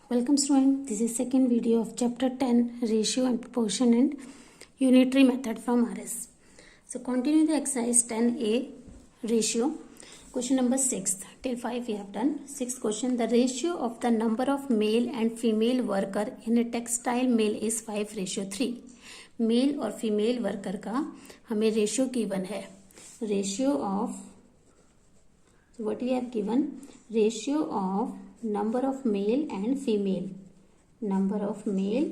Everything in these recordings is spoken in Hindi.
Welcome student, this is second video of chapter 10 ratio and proportion and unitary method from RS. So continue the exercise 10a ratio. Question number 6 till 5 we have done. Sixth question, the ratio of the number of male and female worker in a textile mill is 5:3. Male और फीमेल वर्कर का हमें रेशियो गिवन है. Ratio of, what we have given, ratio of number of male and female, number of male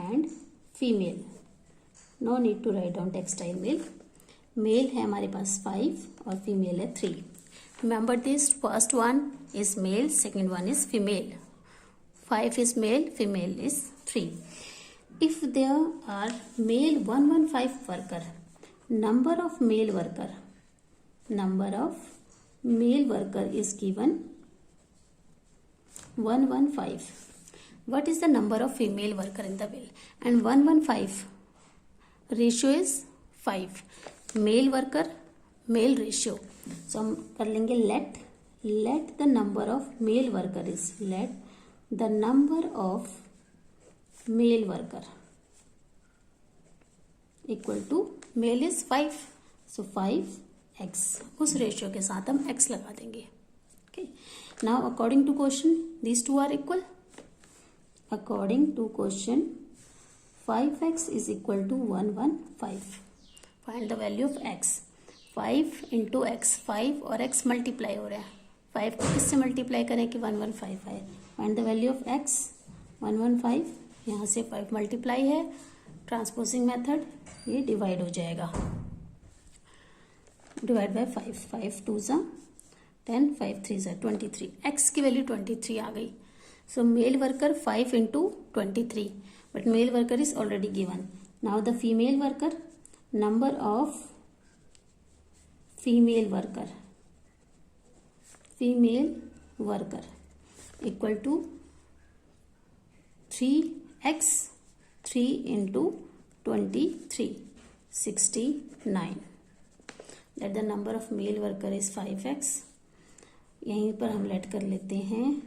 and female. No need to write down textile mill. Male है हमारे पास 5 और female है 3. Remember this, first one is male, second one is female. 5 is male, female is 3. If there are male 115 worker, number of male worker is given 115. What is the number of female worker in the mill? And 115 ratio is 5. Male worker, male ratio. So हम कर लेंगे let the number of male worker is, let the number of male worker equal to male is 5. So 5x, उस रेशियो के साथ हम x लगा देंगे. Okay. Now according to question, these two are equal. According to question, 5x is equal to 115. Find the value of x. 5 into x, 5 और x मल्टीप्लाई हो रहा है. 5 को किससे मल्टीप्लाई करें कि 115 है. Find the value of x. 115, यहाँ से 5 मल्टीप्लाई है, ट्रांसपोजिंग मेथड, ये डिवाइड हो जाएगा. Divide by 5. 5 2 ज़ा 10, 5 3 ज़ा 23. x की वैल्यू 23 आ गई. So male worker 5 into 23, but male worker is already given. Now the female worker, number of female worker equal to 3x, 3 into 23, 69. Let the number of male worker is 5x. यहीं पर हम लेट कर लेते हैं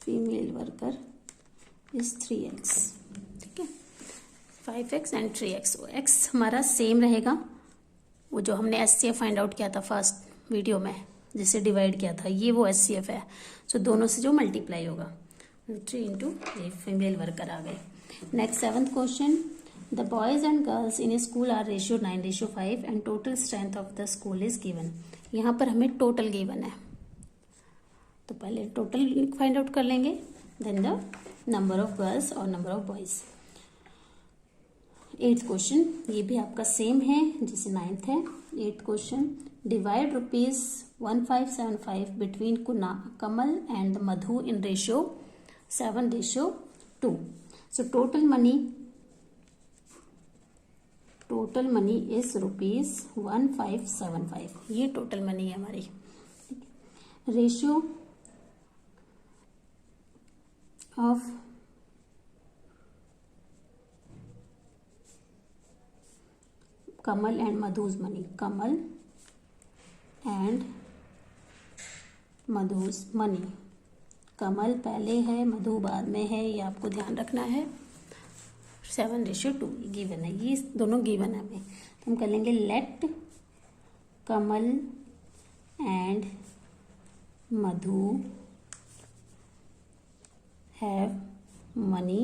फीमेल वर्कर इज 3x. ठीक है, 5x एंड 3x. x हमारा सेम रहेगा, वो जो हमने SCF फाइंड आउट किया था फर्स्ट वीडियो में, जिसे डिवाइड किया था, ये वो SCF है. सो दोनों से जो मल्टीप्लाई होगा, 3 इंटू ये फीमेल वर्कर आ गए. Next 7th question, the boys and girls in a school are ratio 9:5 and total strength of the school is given. यहाँ पर हमें टोटल गिवन है, तो पहले टोटल फाइंड आउट कर लेंगे, then the number of girls और number of boys. 8th question, ये भी आपका सेम है जैसे 9th है. 8th question, divide ₹1575 between Kamal and Madhu in ratio 7:2. So total money is ₹1575. ये टोटल मनी है हमारी. Ratio of Kamal and Madhu's money, Kamal and Madhu's money. Kamal पहले है, मधु बाद में है, ये आपको ध्यान रखना है. 7:2 गिवन है, ये दोनों गिवन है हमें. तो हम कर लेंगे let Kamal and Madhu have money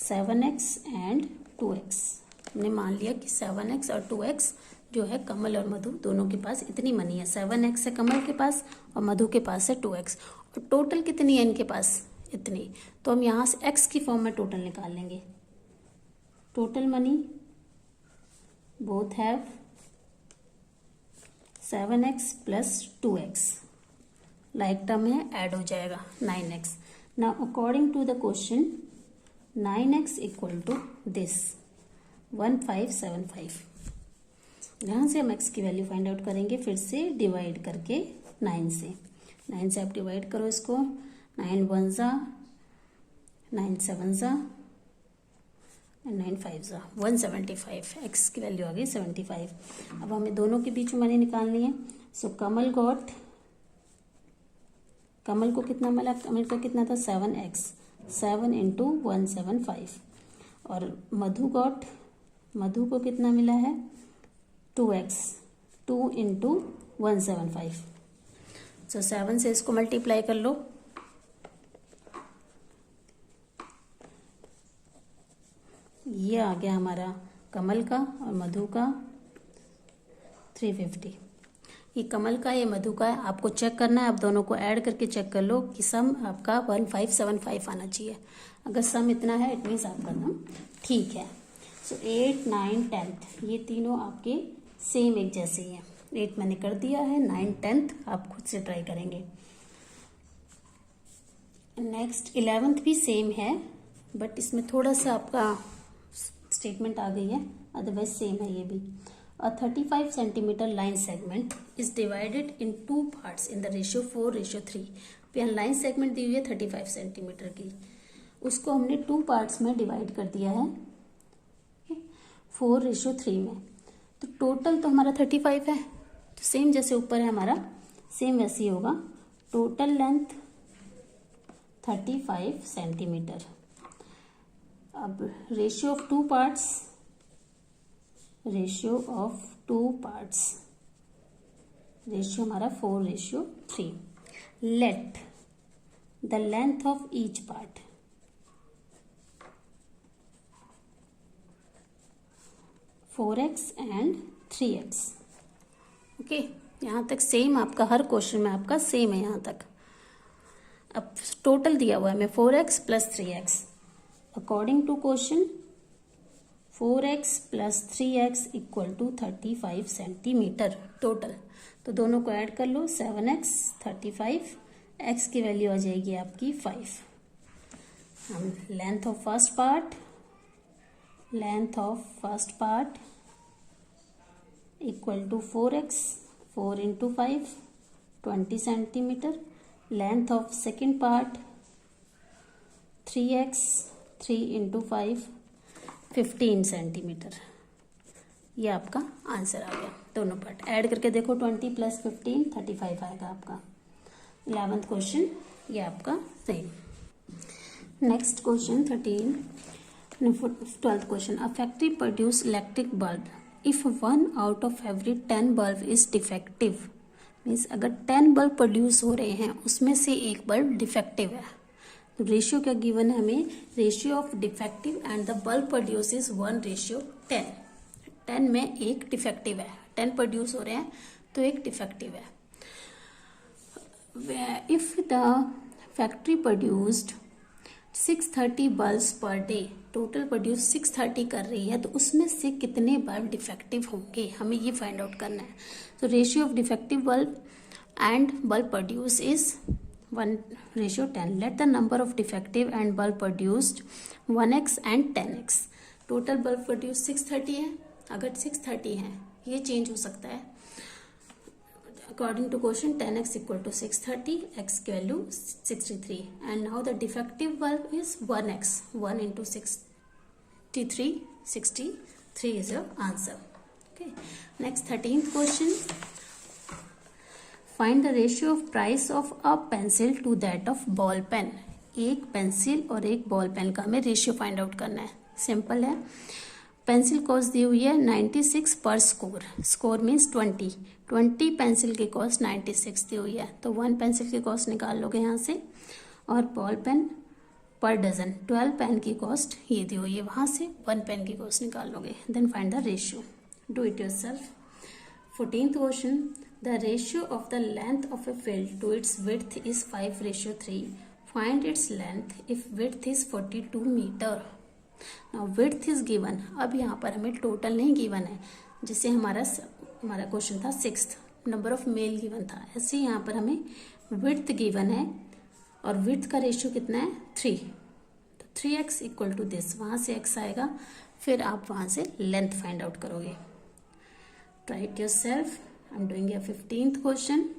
7x and 2x. हमने मान लिया कि 7x और 2x जो है कमल और मधु दोनों के पास इतनी मनी है. 7x है कमल के पास और मधु के पास है 2x. और टोटल कितनी है इनके पास, इतनी. तो हम यहाँ से x की फॉर्म में टोटल निकाल लेंगे. Total money both have 7x plus 2x, like term है, ऐड हो जाएगा 9x. Now according to the question, 9x equal to this 1575. यहाँ से हम x की वैल्यू फाइंड आउट करेंगे, फिर से डिवाइड करके 9 से आप डिवाइड करो इसको. 9 1 ज़ा 9 7 ज़ा एंड 9 5 175, एक्स की वैल्यू आ गई 75। अब हमें दोनों के बीच में मनी निकालनी है। सो कमल को कितना मिला, कमल का कितना था 7x, 7 इंटू 175। और मधु को कितना मिला है 2x, 2 इंटू 175। सो 7 से इसको मल्टीप्लाई कर लो, ये आ गया हमारा कमल का और मधु का 350। ये कमल का, ये मधु का है, आपको चेक करना है। आप दोनों को ऐड करके चेक कर लो कि सम आपका 1575 आना चाहिए। अगर सम इतना है इट मीन्स आपका सम ठीक है। सो 8 9 10 ये तीनों आपके सेम एक जैसे ही हैं। 8 मैंने कर दिया है, 9 10 आप खुद से ट्राई करेंगे। नेक्स्ट 11th भी सेम है, बट इसमें थोड़ा सा आपका स्टेटमेंट आ गई है, अदरवाइज सेम है ये भी। A 35 centimeter line segment is divided in 2 parts in the ratio 4:3। यहाँ लाइन सेगमेंट दी हुई है 35 सेंटीमीटर की, उसको हमने 2 पार्ट्स में डिवाइड कर दिया है 4:3 में। तो टोटल तो हमारा 35 है, तो सेम जैसे ऊपर है हमारा सेम वैसे ही होगा। Total length 35 centimetre. अब ratio of two parts, ratio हमारा 4:3। Let the length of each part, four x and 3x। Okay, यहाँ तक सेम आपका हर क्वेश्चन में आपका सेम है यहाँ तक। अब टोटल दिया हुआ है हमें 4x plus 3x। According to question 4x plus 3x equal to 35 centimetre total. तो दोनों को ऐड कर लो, 7x 35, x की वैल्यू आ जाएगी आपकी 5। हम length of first part equal to 4x, 4 into 5 20 centimetre. Length of second part 3x, 3 into 5 15 centimetre. ये आपका आंसर आ गया। दोनों पार्ट ऐड करके देखो, 20 प्लस 15 35 आएगा आपका। 11th क्वेश्चन ये आपका सही। Next question 12th question. A factory produce electric bulb if 1 out of every 10 bulb is defective. Means अगर 10 बल्ब प्रोड्यूस हो रहे हैं उसमें से एक बल्ब डिफेक्टिव है, तो रेशियो क्या गिवन है हमें, ratio of defective and the bulb produce is 1:10। 10 में एक डिफेक्टिव है, 10 प्रोड्यूस हो रहे हैं तो एक डिफेक्टिव है। If the factory produced 630 bulbs per day, total produce 630 कर रही है, तो उसमें से कितने बल्ब डिफेक्टिव होंगे, हमें ये फाइंड आउट करना है। तो ratio of defective bulb and bulb produce is 1:10। Let the number of defective and bulb produced 1x and 10x। Total bulb produce 630 है, अगर 630 है ये चेंज हो सकता है according to question. 10x equal to 630, x की value 63 and now the defective bulb is 1x, 1 into 63, 63 is your answer. Okay, next 13th question. Find the ratio of price of a pencil to that of ball pen. एक पेंसिल और एक बॉल पेन का हमें रेशियो फाइंड आउट करना है। सिंपल है, पेंसिल कॉस्ट दी हुई है 96 पर स्कोर, स्कोर मीन्स 20 पेंसिल की कॉस्ट 96 दी हुई है, तो 1 पेंसिल की कॉस्ट निकाल लोगे यहाँ से। और बॉल पेन पर डजन 12 पेन की कॉस्ट ये दी हुई है, वहाँ से 1 पेन की कॉस्ट निकाल लोगे। Then find the ratio, do it yourself. 14th question. The ratio of the length of a field to its width is 5:3. Find its length if width is 42 meter. Now width is given. अब यहाँ पर हमें टोटल नहीं गिवन है, जिससे हमारा क्वेश्चन था 6th, number of male given था, ऐसे यहाँ पर हमें width गिवन है और width का रेशियो कितना है 3, तो 3x इक्वल टू दिस, वहाँ से x आएगा, फिर आप वहाँ से लेंथ फाइंड आउट करोगे। Try it yourself. I'm doing a 15th question.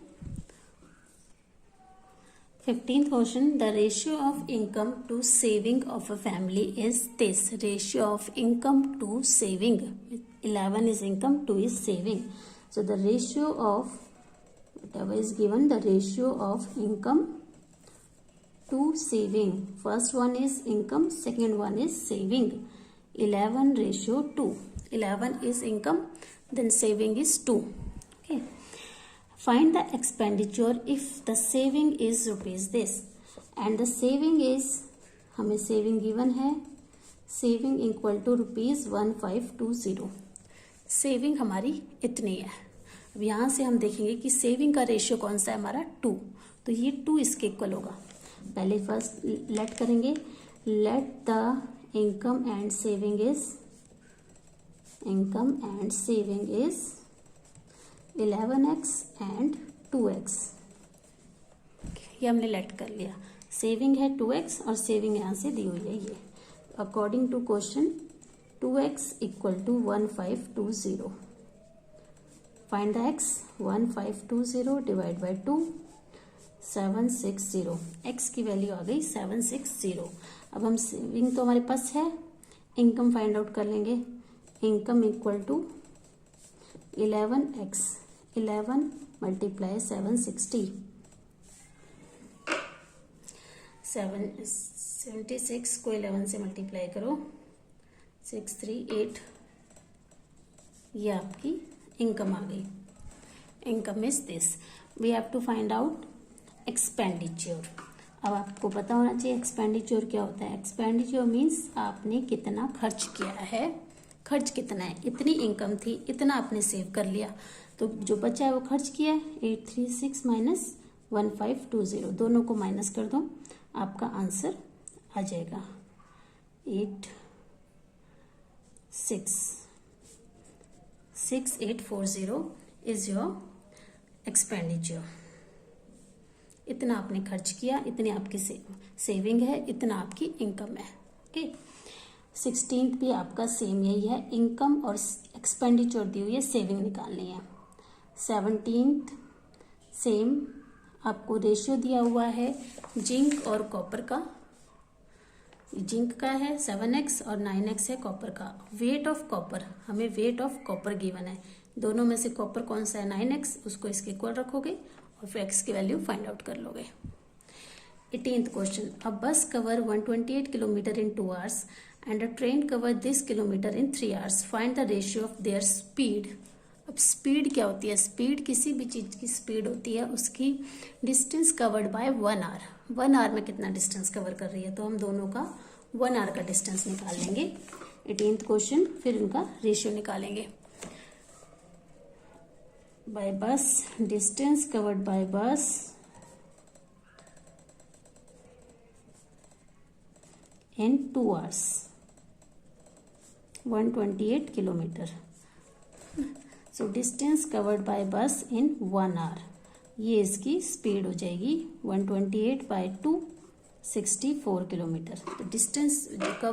15th question, the ratio of income to saving of a family is this. Ratio of income to saving, 11 is income, 2 is saving. So the ratio of whatever is given, the ratio of income to saving, first one is income, second one is saving. 11 ratio 2, 11 is income, then saving is 2. Okay, find the expenditure if the saving is rupees this and the saving is, हमें saving given है, saving equal to rupees 1520. Saving हमारी इतनी है. अब यहाँ से हम देखेंगे कि सेविंग का रेशियो कौन सा है हमारा 2, तो ये 2 इसके इक्वल होगा. पहले फर्स्ट लेट करेंगे, let the income and saving is 11x and 2x. ये हमने लेट कर लिया. सेविंग है 2x और सेविंग यहाँ से दी हुई है ये. According to question 2x equal to 1520. Find the x. 1520 divide by 2, 760. x की वैल्यू आ गई 760. अब हम सेविंग तो हमारे पास है, इनकम फाइंड आउट कर लेंगे. Income equal to 11x, 11 multiply 760, 76 को 11 से मल्टीप्लाई करो, 638. ये आपकी इनकम आ गई. Income is this. We have to find out expenditure. अब आपको पता होना चाहिए एक्सपेंडिचर क्या होता है. एक्सपेंडिचर मीन्स आपने कितना खर्च किया है. खर्च कितना है, इतनी इनकम थी, इतना आपने सेव कर लिया, तो जो बचा है वो खर्च किया है. 836 माइनस 1520, दोनों को माइनस कर दो, आपका आंसर आ जाएगा 6840 इज योर एक्सपेंडिचर. इतना आपने खर्च किया, इतनी आपकी सेविंग है, इतना आपकी इनकम है. ओके, 16th भी आपका सेम यही है. इनकम और एक्सपेंडिचर दी हुई है, सेविंग निकालनी है. 17th सेम, आपको रेशियो दिया हुआ है जिंक और कॉपर का. जिंक का है 7x और 9x है कॉपर का. वेट ऑफ कॉपर, हमें वेट ऑफ कॉपर गिवन है. दोनों में से कॉपर कौन सा है 9x, उसको इसके इक्वल रखोगे और फिर x की वैल्यू फाइंड आउट कर लोगे. 18th क्वेश्चन, अ बस cover 128 kilometre in 2 hours and a train cover this kilometer in 3 hours. Find the ratio of their speed. अब स्पीड क्या होती है. स्पीड किसी भी चीज की स्पीड होती है उसकी distance covered bye 1 hour. 1 hour में कितना डिस्टेंस कवर कर रही है, तो हम दोनों का 1 hour का डिस्टेंस निकाल लेंगे. 18th क्वेश्चन, फिर उनका रेशियो निकालेंगे. बाय बस, डिस्टेंस कवर्ड बाय बस in 2 hours, 128 kilometre. So distance covered bye बस इन 1 hour, ये इसकी स्पीड हो जाएगी 128 बाय 2, 64 किलोमीटर. तो डिस्टेंस जो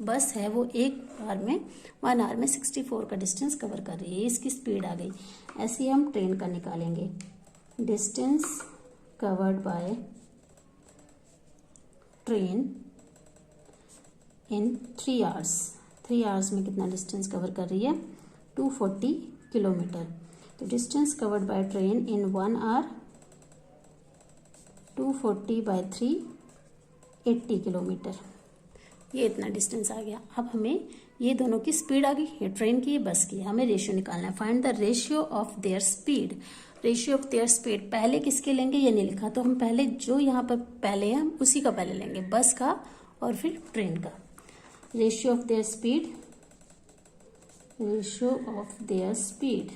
बस है वो 1 hour में 64 का डिस्टेंस कवर कर रही है. इसकी स्पीड आ गई. ऐसे ही हम ट्रेन का निकालेंगे. Distance covered by train in 3 hours. 3 hours में कितना डिस्टेंस कवर कर रही है, 240 किलोमीटर. तो distance covered by train in 1 hour, 240 by 3, 80 kilometre. ये इतना डिस्टेंस आ गया. अब हमें ये दोनों की स्पीड आ गई, ये ट्रेन की, ये बस की. हमें रेशियो निकालना है. Find the ratio of their speed. Ratio of their speed पहले किसके लेंगे, ये नहीं लिखा, तो हम पहले जो यहाँ पर पहले है हम उसी का पहले लेंगे, बस का और फिर ट्रेन का. Ratio of their speed, ratio of their speed,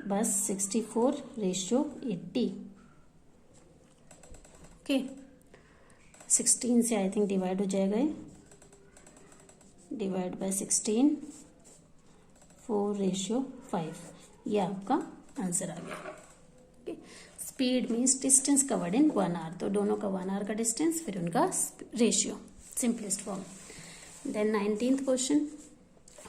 बस 64, रेशियो 80. ओके, 16 से आई थिंक डिवाइड हो जाएगा ये, डिवाइड बाय 16, 4 रेशियो 5. ये आपका आंसर आ गया. Okay, speed means distance covered in 1 hour, तो दोनों का 1 hour का डिस्टेंस, फिर उनका ratio, simplest form. Then 19th question,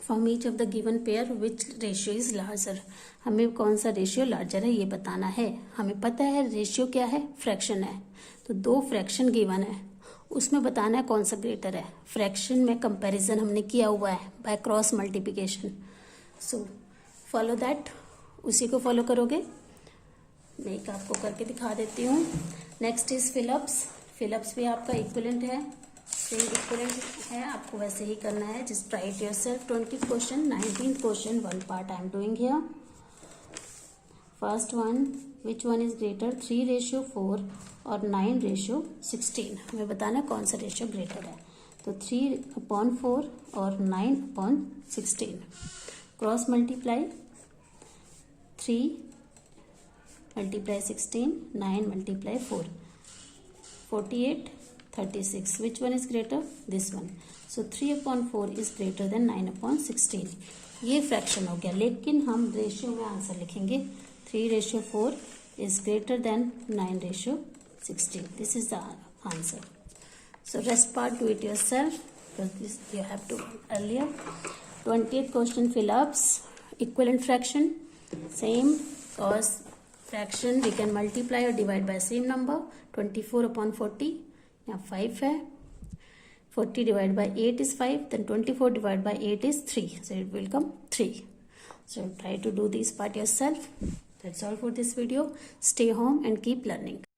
from each of the given pair which ratio is larger, हमें कौन सा रेशियो लार्जर है ये बताना है। हमें पता है रेशियो क्या है, फ्रैक्शन है, तो दो फ्रैक्शन गिवन है, उसमें बताना है कौन सा ग्रेटर है। फ्रैक्शन में कंपैरिजन हमने किया हुआ है by cross multiplication, so follow that, उसी को फॉलो करोगे। मैं एक आपको करके दिखा देती हूँ। Next is fill-ups. फिलअप्स भी आपका इक्विवेलेंट है, सेम इक्विवेलेंट है, आपको वैसे ही करना है। Just right yourself 20th question, 19th question, one part I am doing here. First one, which one is greater, 3:4 और 9:16। हमें बताना है कौन सा रेशियो ग्रेटर है। तो 3/4 और 9/16, cross multiply, 3 multiply 16, 9 multiply 4, 48, 36. Which one is greater? This one. So 3/4 is greater than 9/16. ये फ्रैक्शन हो गया, लेकिन हम रेशियो में आंसर लिखेंगे 3:4 is greater than 9:16. This is the answer. So rest part do it yourself because this you have to earlier. 20th question, fill-ups, equivalent fraction, same cos fraction we can multiply और डिवाइड बाय सेम नंबर। 24/40, यहाँ 5 है, 40 divide by 8 is 5, then 24 divide by 8 is 3, so it will come 3. So try to do this part yourself. That's all for this video. Stay home and keep learning.